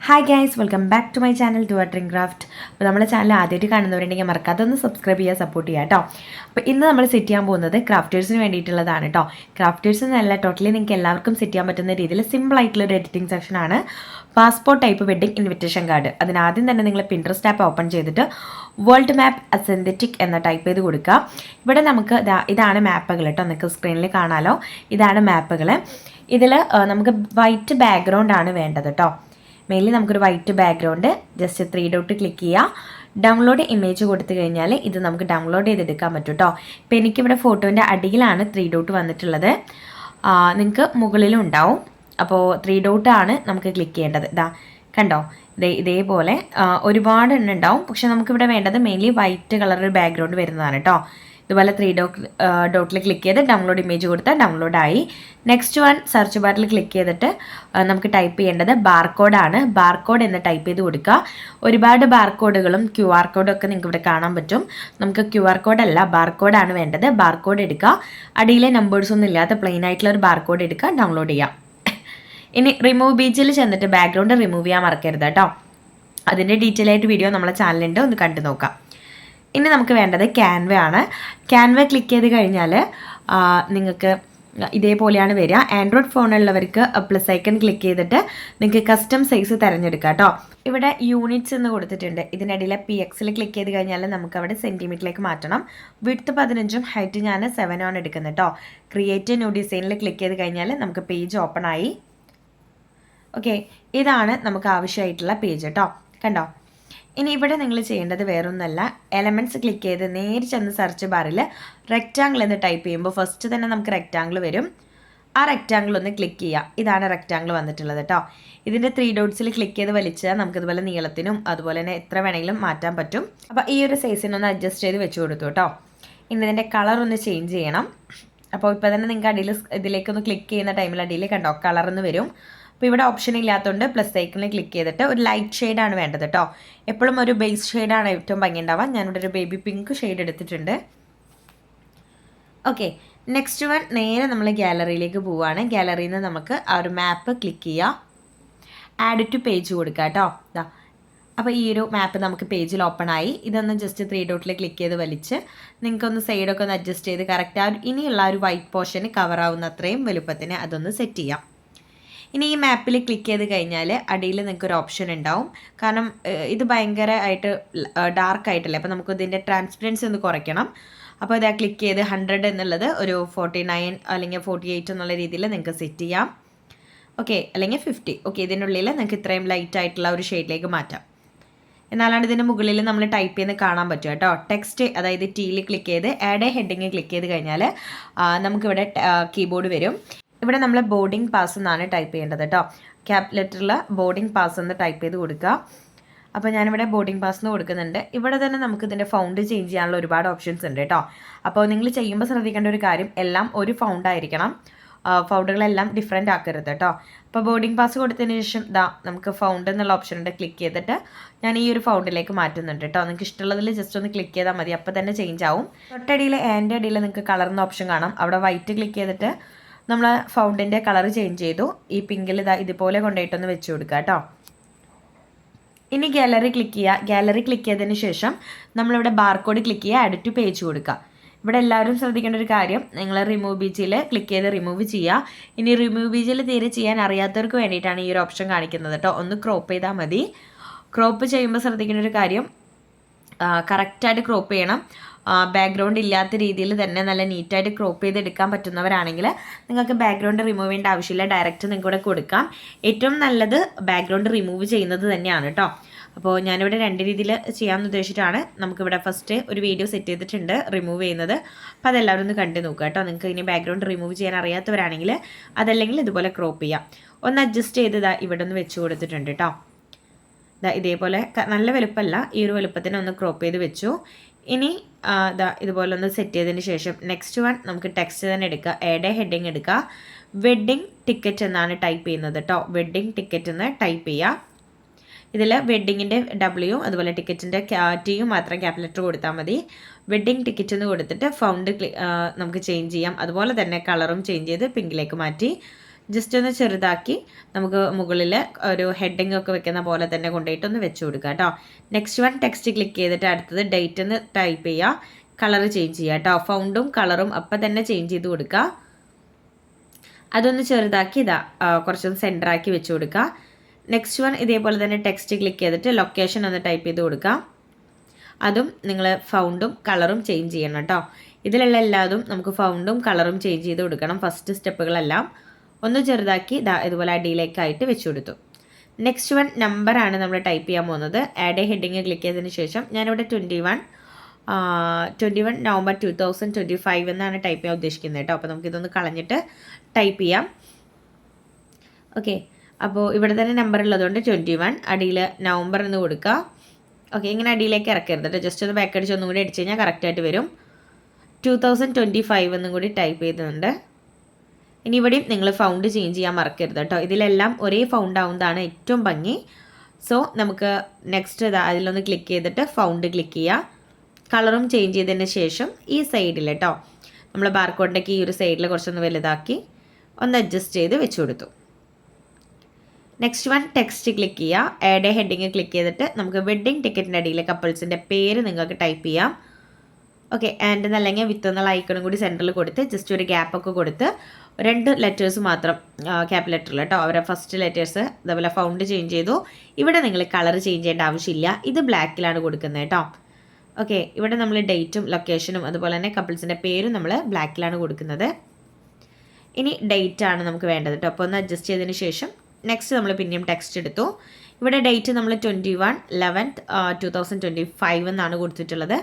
Hi guys, welcome back to my channel to Dream Craft. അപ്പോൾ നമ്മുടെ channel ആദ്യമായിട്ട് കാണുന്നവരുണ്ടെങ്കിൽ മറക്കാതെ ഒന്ന് സബ്സ്ക്രൈബ് ചെയ്യുക, സപ്പോർട്ട് ചെയ്യുക കേട്ടോ. അപ്പോൾ ഇന്ന് നമ്മൾ സെറ്റ് ചെയ്യാൻ പോകുന്നത് ക്രാഫ്റ്റേഴ്സിന് വേണ്ടിയിട്ടുള്ളതാണ് കേട്ടോ. ക്രാഫ്റ്റേഴ്സ് എന്നല്ല, ടോട്ടലി നിങ്ങൾക്ക് എല്ലാവർക്കും സെറ്റ് ചെയ്യാൻ പറ്റുന്ന രീതിയിൽ സിമ്പിൾ ആയിട്ടുള്ളൊരു എഡിറ്റിംഗ് സെക്ഷനാണ് passport type wedding invitation card. അതിനാദ്യം തന്നെ നിങ്ങൾ പിൻട്രസ്റ്റ് ആപ്പ് ഓപ്പൺ ചെയ്തിട്ട് വേൾഡ് മാപ്പ് അസെൻതെറ്റിക് എന്ന ടൈപ്പ് ചെയ്ത് കൊടുക്കുക. ഇവിടെ നമുക്ക് ഇതാണ് മാപ്പുകൾ കേട്ടോ, നിങ്ങൾക്ക് സ്ക്രീനിൽ കാണാമല്ലോ. ഇതാണ് മാപ്പുകൾ. ഇതിൽ നമുക്ക് വൈറ്റ് ബാക്ക്ഗ്രൗണ്ട് ആണ് വേണ്ടത് കേട്ടോ. മെയിൻലി നമുക്കൊരു white background, just 3 dot click ചെയ്യുക. ഡൗൺലോഡ് ഇമേജ് കൊടുത്തു കഴിഞ്ഞാൽ ഇത് നമുക്ക് ഡൗൺലോഡ് ചെയ്തെടുക്കാൻ പറ്റും കേട്ടോ. ഇപ്പോൾ എനിക്കിവിടെ ഫോട്ടോൻ്റെ അടിയിലാണ് 3 ഡോട്ട് വന്നിട്ടുള്ളത്, നിങ്ങൾക്ക് മുകളിലും ഉണ്ടാവും. അപ്പോൾ 3 ഡോട്ട് ആണ് നമുക്ക് ക്ലിക്ക് ചെയ്യേണ്ടത്. ഇതാ കണ്ടോ, ഇതേപോലെ ഒരുപാട് എണ്ണം ഉണ്ടാവും. പക്ഷെ നമുക്കിവിടെ വേണ്ടത് മെയിൻലി വൈറ്റ് കളർ ബാക്ക്ഗ്രൗണ്ട് വരുന്നതാണ് കേട്ടോ. ഇതുപോലെ 3 ഡോട്ടിൽ ക്ലിക്ക് ചെയ്ത് ഡൗൺലോഡ് ഇമേജ് കൊടുത്താൽ ഡൗൺലോഡായി. നെക്സ്റ്റ് വൺ സെർച്ച് ബാറിൽ ക്ലിക്ക് ചെയ്തിട്ട് നമുക്ക് ടൈപ്പ് ചെയ്യേണ്ടത് ബാർകോഡാണ്. ബാർകോഡ് എന്ന് ടൈപ്പ് ചെയ്ത് കൊടുക്കുക. ഒരുപാട് ബാർകോഡുകളും QR കോഡും ഒക്കെ നിങ്ങൾക്ക് ഇവിടെ കാണാൻ പറ്റും. നമുക്ക് QR കോഡല്ല, ബാർകോഡാണ് വേണ്ടത്. ബാർകോഡ് എടുക്കുക. അടിയിലെ നമ്പേഴ്സ് ഒന്നും ഇല്ലാത്ത പ്ലെയിൻ ആയിട്ടുള്ള ഒരു ബാർകോഡ് എടുക്കുക, ഡൗൺലോഡ് ചെയ്യാം. ഇനി റിമൂവ് പേജിൽ ചെന്നിട്ട് ബാക്ക്ഗ്രൗണ്ട് റിമൂവ് ചെയ്യാൻ മറക്കരുത് കേട്ടോ. അതിൻ്റെ ഡീറ്റെയിൽ ആയിട്ട് വീഡിയോ നമ്മളെ ചാനലുണ്ട്, ഒന്ന് കണ്ടു നോക്കാം. ഇനി നമുക്ക് വേണ്ടത് ക്യാൻവ ആണ്. ക്യാൻവ ക്ലിക്ക് ചെയ്ത് കഴിഞ്ഞാൽ നിങ്ങൾക്ക് ഇതേപോലെയാണ് വരിക. ആൻഡ്രോയിഡ് ഫോണുള്ളവർക്ക് പ്ലസ് ഐക്കൺ ക്ലിക്ക് ചെയ്തിട്ട് നിങ്ങൾക്ക് കസ്റ്റം സൈസ് തിരഞ്ഞെടുക്കാം കേട്ടോ. ഇവിടെ യൂണിറ്റ്സ് എന്ന് കൊടുത്തിട്ടുണ്ട്. ഇതിനിടയിലെ PXൽ ക്ലിക്ക് ചെയ്ത് കഴിഞ്ഞാൽ നമുക്ക് അവിടെ സെൻറ്റിമീറ്ററിലേക്ക് മാറ്റണം. വിഡ്ത്ത് 15ഉം ഹൈറ്റ് ഞാൻ 7 ആണ് എടുക്കുന്നത് കേട്ടോ. ക്രിയേറ്റ് ന്യൂ ഡിസൈനിൽ ക്ലിക്ക് ചെയ്ത് കഴിഞ്ഞാൽ നമുക്ക് പേജ് ഓപ്പൺ ആയി. ഓക്കെ, ഇതാണ് നമുക്ക് ആവശ്യമായിട്ടുള്ള പേജ് കേട്ടോ. കണ്ടോ, ഇനി ഇവിടെ നിങ്ങൾ ചെയ്യേണ്ടത് വേറൊന്നുമല്ല, എലമെൻറ്റ്സ് ക്ലിക്ക് ചെയ്ത് നേരെ ചെന്ന് സെർച്ച് ബാറിൽ റെക്റ്റാങ്കിൾ എന്ന് ടൈപ്പ് ചെയ്യുമ്പോൾ ഫസ്റ്റ് തന്നെ നമുക്ക് റെക്റ്റാങ്കിൾ വരും. ആ റെക്റ്റാങ്കിൾ ഒന്ന് ക്ലിക്ക് ചെയ്യുക. ഇതാണ് റെക്റ്റാങ്കിൾ വന്നിട്ടുള്ളത് കേട്ടോ. ഇതിൻ്റെ 3 ഡോട്ട്സിൽ ക്ലിക്ക് ചെയ്ത് വലിച്ചാൽ നമുക്കിതുപോലെ നീളത്തിനും അതുപോലെ തന്നെ എത്ര വേണമെങ്കിലും മാറ്റാൻ പറ്റും. അപ്പോൾ ഈ ഒരു സൈസിനൊന്ന് അഡ്ജസ്റ്റ് ചെയ്ത് വെച്ച് കൊടുത്തു കേട്ടോ. ഇനി ഇതിൻ്റെ കളർ ഒന്ന് ചേഞ്ച് ചെയ്യണം. അപ്പോൾ ഇപ്പോൾ തന്നെ നിങ്ങൾക്ക് അടിയിൽ ഇതിലേക്കൊന്ന് ക്ലിക്ക് ചെയ്യുന്ന ടൈമിൽ അടിയിൽ കണ്ടോ കളർന്ന് വരും. അപ്പോൾ ഇവിടെ ഓപ്ഷൻ ഇല്ലാത്തതുകൊണ്ട് പ്ലസ് ഐക്കണിൽ ക്ലിക്ക് ചെയ്തിട്ട് ഒരു ലൈറ്റ് ഷെയ്ഡാണ് വേണ്ടത് കേട്ടോ. എപ്പോഴും ഒരു ബേസ് ഷെയ്ഡാണ് ഏറ്റവും ഭംഗി ഉണ്ടാവുക. ഞാനിവിടെ ഒരു ബേബി പിങ്ക് ഷെയ്ഡ് എടുത്തിട്ടുണ്ട്. ഓക്കെ, നെക്സ്റ്റ് വൺ നേരെ നമ്മൾ ഗാലറിയിലേക്ക് പോവുകയാണ്. ഗാലറിയിൽ നിന്ന് നമുക്ക് ആ ഒരു മാപ്പ് ക്ലിക്ക് ചെയ്യുക, ആഡ് ടു പേജ് കൊടുക്കുക കേട്ടോ. അപ്പോൾ ഈ ഒരു മാപ്പ് നമുക്ക് പേജിൽ ഓപ്പൺ ആയി. ഇതൊന്ന് ജസ്റ്റ് 3 ഡോട്ടിൽ ക്ലിക്ക് ചെയ്ത് വലിച്ച് നിങ്ങൾക്കൊന്ന് സൈഡൊക്കെ ഒന്ന് അഡ്ജസ്റ്റ് ചെയ്ത് കറക്റ്റ് ഇനിയുള്ള ഒരു വൈറ്റ് പോർഷന് കവർ ആവുന്ന അത്രയും വലുപ്പത്തിന് അതൊന്ന് സെറ്റ് ചെയ്യാം. ഇനി ഈ മാപ്പിൽ ക്ലിക്ക് ചെയ്ത് കഴിഞ്ഞാൽ അടിയിൽ നിങ്ങൾക്കൊരു ഓപ്ഷൻ ഉണ്ടാവും. കാരണം ഇത് ഭയങ്കരമായിട്ട് ഡാർക്ക് ആയിട്ടല്ലേ, അപ്പോൾ നമുക്ക് ഇതിൻ്റെ ട്രാൻസ്പെറൻസി ഒന്ന് കുറയ്ക്കണം. അപ്പോൾ ഇതാ ക്ലിക്ക് ചെയ്ത് 100 എന്നുള്ളത് ഒരു 49 അല്ലെങ്കിൽ 48 എന്നുള്ള രീതിയിൽ നിങ്ങൾക്ക് സെറ്റ് ചെയ്യാം. ഓക്കെ, അല്ലെങ്കിൽ 50. ഓക്കെ, ഇതിനുള്ളിൽ നിങ്ങൾക്ക് ഇത്രയും ലൈറ്റ് ആയിട്ടുള്ള ഒരു ഷെയ്ഡിലേക്ക് മാറ്റാം. എന്നാലാണ് ഇതിൻ്റെ മുകളിൽ നമ്മൾ ടൈപ്പ് ചെയ്യുന്നത് കാണാൻ പറ്റും കേട്ടോ. ടെക്സ്റ്റ് അതായത് ടീയിൽ ക്ലിക്ക് ചെയ്ത് ആഡ് എ ഹെഡിങ് ക്ലിക്ക് ചെയ്ത് കഴിഞ്ഞാൽ നമുക്കിവിടെ കീബോർഡ് വരും. ഇവിടെ നമ്മൾ ബോർഡിംഗ് പാസ് എന്നാണ് ടൈപ്പ് ചെയ്യേണ്ടത് കേട്ടോ. ക്യാപ് ലെറ്ററിൽ ബോർഡിംഗ് പാസ് എന്ന് ടൈപ്പ് ചെയ്ത് കൊടുക്കുക. അപ്പോൾ ഞാനിവിടെ ബോർഡിംഗ് പാസ് എന്ന് കൊടുക്കുന്നുണ്ട്. ഇവിടെ തന്നെ നമുക്ക് ഇതിൻ്റെ ഫൗണ്ട് ചേഞ്ച് ചെയ്യാനുള്ള ഒരുപാട് ഓപ്ഷൻസ് ഉണ്ട് കേട്ടോ. അപ്പോൾ നിങ്ങൾ ചെയ്യുമ്പോൾ ശ്രദ്ധിക്കേണ്ട ഒരു കാര്യം, എല്ലാം ഒരു ഫൗണ്ട് ആയിരിക്കണം. ഫൗണ്ടുകളെല്ലാം ഡിഫറെൻ്റ് ആക്കരുത് കേട്ടോ. അപ്പോൾ ബോർഡിംഗ് പാസ് കൊടുത്തതിന് ശേഷം നമുക്ക് ഫൗണ്ട് എന്നുള്ള ഓപ്ഷൻ ഉണ്ട്. ക്ലിക്ക് ചെയ്തിട്ട് ഞാൻ ഈ ഒരു ഫൗണ്ടിലേക്ക് മാറ്റുന്നുണ്ട് കേട്ടോ. നിങ്ങൾക്ക് ഇഷ്ടമുള്ളതിൽ ജസ്റ്റ് ഒന്ന് ക്ലിക്ക് ചെയ്താൽ മതി, അപ്പോൾ തന്നെ ചേഞ്ച് ആവും. തൊട്ടടിയിൽ എൻ്റെ അടിയിൽ നിങ്ങൾക്ക് കളർന്ന ഓപ്ഷൻ കാണാം. അവിടെ വൈറ്റ് ക്ലിക്ക് ചെയ്തിട്ട് നമ്മൾ ഫൗണ്ടിൻ്റെ കളർ ചേഞ്ച് ചെയ്തു. ഈ പിങ്കിൽ ഇതുപോലെ കൊണ്ടുപോയിട്ടൊന്ന് വെച്ച് കൊടുക്കുക കേട്ടോ. ഇനി ഗാലറി ക്ലിക്ക് ചെയ്യുക. ഗാലറി ക്ലിക്ക് ചെയ്തതിന് ശേഷം നമ്മളിവിടെ ബാർകോഡ് ക്ലിക്ക് ചെയ്യുക, ആഡ് ടു പേജ് കൊടുക്കുക. ഇവിടെ എല്ലാവരും ശ്രദ്ധിക്കേണ്ട ഒരു കാര്യം, നിങ്ങൾ റിമൂവ് പേജിൽ ക്ലിക്ക് ചെയ്ത് റിമൂവ് ചെയ്യുക. ഇനി റിമൂവ് പേജിൽ തീരെ ചെയ്യാൻ അറിയാത്തവർക്ക് വേണ്ടിയിട്ടാണ് ഈ ഒരു ഓപ്ഷൻ കാണിക്കുന്നത് കേട്ടോ. ഒന്ന് ക്രോപ്പ് ചെയ്താൽ മതി. ക്രോപ്പ് ചെയ്യുമ്പോൾ ശ്രദ്ധിക്കേണ്ട ഒരു കാര്യം, കറക്റ്റായിട്ട് ക്രോപ്പ് ചെയ്യണം. ബാക്ക്ഗ്രൗണ്ട് ഇല്ലാത്ത രീതിയിൽ തന്നെ നല്ല നീറ്റായിട്ട് ക്രോപ്പ് ചെയ്തെടുക്കാൻ പറ്റുന്നവരാണെങ്കിൽ നിങ്ങൾക്ക് ബാക്ക്ഗ്രൗണ്ട് റിമൂവ് ചെയ്യേണ്ട ആവശ്യമില്ല, ഡയറക്റ്റ് നിങ്ങൾക്ക് ഇവിടെ കൊടുക്കാം. ഏറ്റവും നല്ലത് ബാക്ക്ഗ്രൗണ്ട് റിമൂവ് ചെയ്യുന്നത് തന്നെയാണ് കേട്ടോ. അപ്പോൾ ഞാനിവിടെ 2 രീതിയിൽ ചെയ്യാമെന്ന് ഉദ്ദേശിച്ചിട്ടാണ്. നമുക്കിവിടെ ഫസ്റ്റ് ഒരു വീഡിയോ സെറ്റ് ചെയ്തിട്ടുണ്ട് റിമൂവ് ചെയ്യുന്നത്. അപ്പോൾ അതെല്ലാവരും ഒന്ന് കണ്ടു നോക്കുക കേട്ടോ. നിങ്ങൾക്ക് ഇനി ബാക്ക്ഗ്രൗണ്ട് റിമൂവ് ചെയ്യാൻ അറിയാത്തവരാണെങ്കിൽ അതല്ലെങ്കിൽ ഇതുപോലെ ക്രോപ്പ് ചെയ്യാം. ഒന്ന് അഡ്ജസ്റ്റ് ചെയ്ത് ഇവിടെ ഒന്ന് വെച്ച് കൊടുത്തിട്ടുണ്ട് കേട്ടോ. ഇതേപോലെ നല്ല വലുപ്പമല്ല, ഈ ഒരു വലുപ്പത്തിന് ഒന്ന് ക്രോപ്പ് ചെയ്ത് വെച്ചു. ഇനി ഇതുപോലെ ഒന്ന് സെറ്റ് ചെയ്തതിന് ശേഷം നെക്സ്റ്റ് വൺ നമുക്ക് ടെക്സ്റ്റ് തന്നെ എടുക്കുക, ആഡ് എ ഹെഡിങ് എടുക്കുക. വെഡ്ഡിങ് ടിക്കറ്റ് എന്നാണ് ടൈപ്പ് ചെയ്യുന്നത് കേട്ടോ. വെഡ്ഡിങ് ടിക്കറ്റ് എന്ന് ടൈപ്പ് ചെയ്യുക. ഇതിൽ വെഡ്ഡിങ്ങിൻ്റെ W അതുപോലെ ടിക്കറ്റിൻ്റെ Tയും മാത്രം ക്യാപ് ലെറ്റർ കൊടുത്താൽ മതി. വെഡ്ഡിങ് ടിക്കറ്റ് എന്ന് കൊടുത്തിട്ട് ഫൗണ്ട് നമുക്ക് ചേഞ്ച് ചെയ്യാം. അതുപോലെ തന്നെ കളറും ചേഞ്ച് ചെയ്ത് പിങ്കിലേക്ക് മാറ്റി. ജസ്റ്റ് ഒന്ന് ചെറുതാക്കി നമുക്ക് മുകളിൽ ഒരു ഹെഡിങ് ഒക്കെ വെക്കുന്ന പോലെ തന്നെ കൊണ്ടുപോയിട്ട് ഒന്ന് വെച്ച് കൊടുക്കുക കേട്ടോ. നെക്സ്റ്റ് വൺ ടെക്സ്റ്റ് ക്ലിക്ക് ചെയ്തിട്ട് അടുത്തത് ഡേറ്റ് എന്ന് ടൈപ്പ് ചെയ്യുക, കളർ ചേഞ്ച് ചെയ്യുക കേട്ടോ. ഫൗണ്ടും കളറും അപ്പം തന്നെ ചേഞ്ച് ചെയ്ത് കൊടുക്കുക. അതൊന്ന് ചെറുതാക്കി കുറച്ചൊന്ന് സെൻറ്ററാക്കി വെച്ച് കൊടുക്കുക. നെക്സ്റ്റ് വൺ ഇതേപോലെ തന്നെ ടെക്സ്റ്റ് ക്ലിക്ക് ചെയ്തിട്ട് ലൊക്കേഷൻ ഒന്ന് ടൈപ്പ് ചെയ്ത് കൊടുക്കുക. അതും നിങ്ങൾ ഫൗണ്ടും കളറും ചേഞ്ച് ചെയ്യണം കേട്ടോ. ഇതിലുള്ള എല്ലാതും നമുക്ക് ഫൗണ്ടും കളറും ചേഞ്ച് ചെയ്ത് കൊടുക്കണം. ഫസ്റ്റ് സ്റ്റെപ്പുകളെല്ലാം ഒന്ന് ചെറുതാക്കി ഇതുപോലെ അടിയിലേക്കായിട്ട് വെച്ച് കൊടുത്തു. നെക്സ്റ്റ് വൺ നമ്പറാണ് നമ്മൾ ടൈപ്പ് ചെയ്യാൻ പോകുന്നത്. ആഡ് എ ഹെഡിങ് ക്ലിക്ക് ചെയ്തതിന് ശേഷം ഞാനിവിടെ 21 നവംബർ 2025 എന്നാണ് ടൈപ്പ് ചെയ്യാൻ ഉദ്ദേശിക്കുന്നത് കേട്ടോ. അപ്പോൾ നമുക്കിതൊന്ന് കളഞ്ഞിട്ട് ടൈപ്പ് ചെയ്യാം. ഓക്കെ, അപ്പോൾ ഇവിടെ തന്നെ നമ്പർ ഉള്ളതുകൊണ്ട് 21, അടിയിൽ നവംബർ എന്ന് കൊടുക്കുക. ഓക്കെ, ഇങ്ങനെ അടിയിലേക്ക് ഇറക്കരുത് കേട്ടോ. ജസ്റ്റ് ഒന്ന് ബാക്ക് അടിച്ച് ഒന്നും കൂടി അടിച്ച് കഴിഞ്ഞാൽ കറക്റ്റായിട്ട് വരും. 2025 എന്നും കൂടി ടൈപ്പ് ചെയ്തിട്ടുണ്ട്. ഇനി ഇവിടെയും നിങ്ങൾ ഫൗണ്ട് ചേഞ്ച് ചെയ്യാൻ മറക്കരുത് കേട്ടോ. ഇതിലെല്ലാം ഒരേ ഫൗണ്ട് ആവുന്നതാണ് ഏറ്റവും ഭംഗി. സോ നമുക്ക് നെക്സ്റ്റ് അതിലൊന്ന് ക്ലിക്ക് ചെയ്തിട്ട് ഫൗണ്ട് ക്ലിക്ക് ചെയ്യുക. കളറും ചേഞ്ച് ചെയ്തതിന് ശേഷം ഈ സൈഡിൽ കേട്ടോ നമ്മൾ ബാർകോഡിൻ്റെയൊക്കെ ഈ ഒരു സൈഡിൽ കുറച്ചൊന്ന് വലുതാക്കി ഒന്ന് അഡ്ജസ്റ്റ് ചെയ്ത് വെച്ച് കൊടുത്തു. നെക്സ്റ്റ് വൺ ടെക്സ്റ്റ് ക്ലിക്ക് ചെയ്യുക. ആഡ് എ ഹെഡിങ് ക്ലിക്ക് ചെയ്തിട്ട് നമുക്ക് വെഡ്ഡിങ് ടിക്കറ്റിൻ്റെ അടിയിൽ കപ്പിൾസിൻ്റെ പേര് നിങ്ങൾക്ക് ടൈപ്പ് ചെയ്യാം. ഓക്കെ, ആൻഡ് എന്നല്ലെങ്കിൽ വിത്ത് എന്നുള്ള ഐക്കണും കൂടി സെൻറ്ററിൽ കൊടുത്ത് ജസ്റ്റ് ഒരു ഗ്യാപ്പൊക്കെ കൊടുത്ത് 2 ലെറ്റേഴ്സ് മാത്രം ക്യാപ് ലെറ്ററിൽ കേട്ടോ. അവരെ ഫസ്റ്റ് ലെറ്റേഴ്സ് അതേപോലെ ഫൗണ്ട് ചേഞ്ച് ചെയ്തു. ഇവിടെ നിങ്ങൾ കളർ ചേഞ്ച് ചെയ്യേണ്ട ആവശ്യമില്ല. ഇത് ബ്ലാക്കിലാണ് കൊടുക്കുന്നത് കേട്ടോ. ഓക്കെ, ഇവിടെ നമ്മൾ ഡേറ്റും ലൊക്കേഷനും അതുപോലെ തന്നെ കപ്പിൾസിൻ്റെ പേരും നമ്മൾ ബ്ലാക്കിലാണ് കൊടുക്കുന്നത്. ഇനി ഡേറ്റ് ആണ് നമുക്ക് വേണ്ടത് കേട്ടോ. അപ്പോൾ ഒന്ന് അഡ്ജസ്റ്റ് ചെയ്തതിന് ശേഷം നെക്സ്റ്റ് നമ്മൾ പിന്നെയും ടെക്സ്റ്റ് എടുത്തു. ഇവിടെ ഡേറ്റ് നമ്മൾ 21/11/2025 എന്നാണ് കൊടുത്തിട്ടുള്ളത്.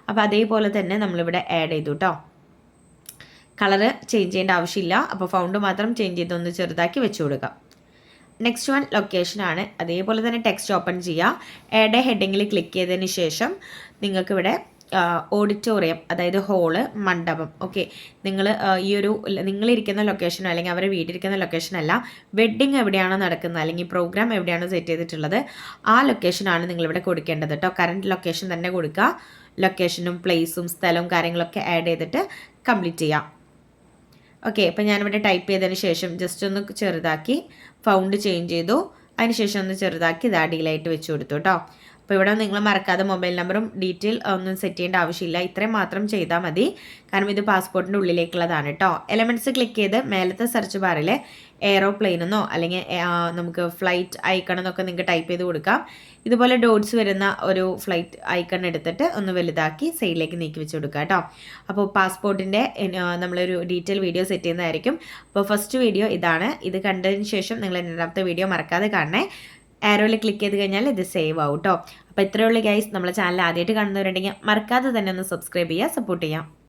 അപ്പോൾ അതേപോലെ തന്നെ നമ്മളിവിടെ ആഡ് ചെയ്തു കേട്ടോ. കളറ് ചേഞ്ച് ചെയ്യേണ്ട ആവശ്യമില്ല. അപ്പോൾ ഫൗണ്ട് മാത്രം ചേഞ്ച് ചെയ്തൊന്ന് ചെറുതാക്കി വെച്ച് കൊടുക്കാം. നെക്സ്റ്റ് വൺ ലൊക്കേഷനാണ്. അതേപോലെ തന്നെ ടെക്സ്റ്റ് ഓപ്പൺ ചെയ്യുക. ആഡ് എ ഹെഡിങ്ങിൽ ക്ലിക്ക് ചെയ്തതിന് ശേഷം നിങ്ങൾക്കിവിടെ ഓഡിറ്റോറിയം, അതായത് ഹോള്, മണ്ഡപം, ഓക്കെ, നിങ്ങളിരിക്കുന്ന ലൊക്കേഷനോ അല്ലെങ്കിൽ അവരെ വീട്ടിലിരിക്കുന്ന ലൊക്കേഷനല്ല, വെഡ്ഡിങ് എവിടെയാണോ നടക്കുന്നത് അല്ലെങ്കിൽ പ്രോഗ്രാം എവിടെയാണോ സെറ്റ് ചെയ്തിട്ടുള്ളത് ആ ലൊക്കേഷനാണ് നിങ്ങളിവിടെ കൊടുക്കേണ്ടത് കേട്ടോ. കറൻറ്റ് ലൊക്കേഷൻ തന്നെ കൊടുക്കുക. ലൊക്കേഷനും പ്ലേസും സ്ഥലവും കാര്യങ്ങളൊക്കെ ആഡ് ചെയ്തിട്ട് കംപ്ലീറ്റ് ചെയ്യാം. ഓക്കെ, അപ്പോൾ ഞാനിവിടെ ടൈപ്പ് ചെയ്തതിന് ശേഷം ജസ്റ്റ് ഒന്ന് ചെറുതാക്കി ഫൗണ്ട് ചേഞ്ച് ചെയ്തു. അതിനുശേഷം ഒന്ന് ചെറുതാക്കി അടിയിലായിട്ട് വെച്ച് കൊടുത്തു കേട്ടോ. അപ്പോൾ ഇവിടെ നിങ്ങൾ മറക്കാതെ മൊബൈൽ നമ്പറും ഡീറ്റെയിൽ ഒന്നും സെറ്റ് ചെയ്യേണ്ട ആവശ്യമില്ല. ഇത്രയും മാത്രം ചെയ്താൽ മതി. കാരണം ഇത് പാസ്പോർട്ടിൻ്റെ ഉള്ളിലേക്കുള്ളതാണ് കേട്ടോ. എലമെൻറ്റ്സ് ക്ലിക്ക് ചെയ്ത് മേലത്തെ സെർച്ച് ബാറിൽ എയ്റോപ്ലെയിൻ എന്നോ അല്ലെങ്കിൽ നമുക്ക് ഫ്ലൈറ്റ് ഐക്കൺ എന്നൊക്കെ നിങ്ങൾക്ക് ടൈപ്പ് ചെയ്ത് കൊടുക്കാം. ഇതുപോലെ ഡോട്ട്സ് വരുന്ന ഒരു ഫ്ലൈറ്റ് ഐക്കൺ എടുത്തിട്ട് ഒന്ന് വലുതാക്കി സൈഡിലേക്ക് നീക്കി വെച്ച് കൊടുക്കുക കേട്ടോ. അപ്പോൾ പാസ്പോർട്ടിൻ്റെ നമ്മളൊരു ഡീറ്റെയിൽ വീഡിയോ സെറ്റ് ചെയ്യുന്നതായിരിക്കും. അപ്പോൾ ഫസ്റ്റ് വീഡിയോ ഇതാണ്. ഇത് കണ്ടതിന് ശേഷം നിങ്ങൾ രണ്ടാമത്തെ വീഡിയോ മറക്കാതെ കാണണേ. ആരോയിൽ ക്ലിക്ക് ചെയ്ത് കഴിഞ്ഞാൽ ഇത് സേവ് ആവും കേട്ടോ. അപ്പോൾ ഇത്രയേ ഉള്ളൂ ഗൈസ്. നമ്മളെ ചാനൽ ആദ്യമായിട്ട് കാണുന്നവരുണ്ടെങ്കിൽ മറക്കാതെ തന്നെ ഒന്ന് സബ്സ്ക്രൈബ് ചെയ്യുക, സപ്പോർട്ട് ചെയ്യാം.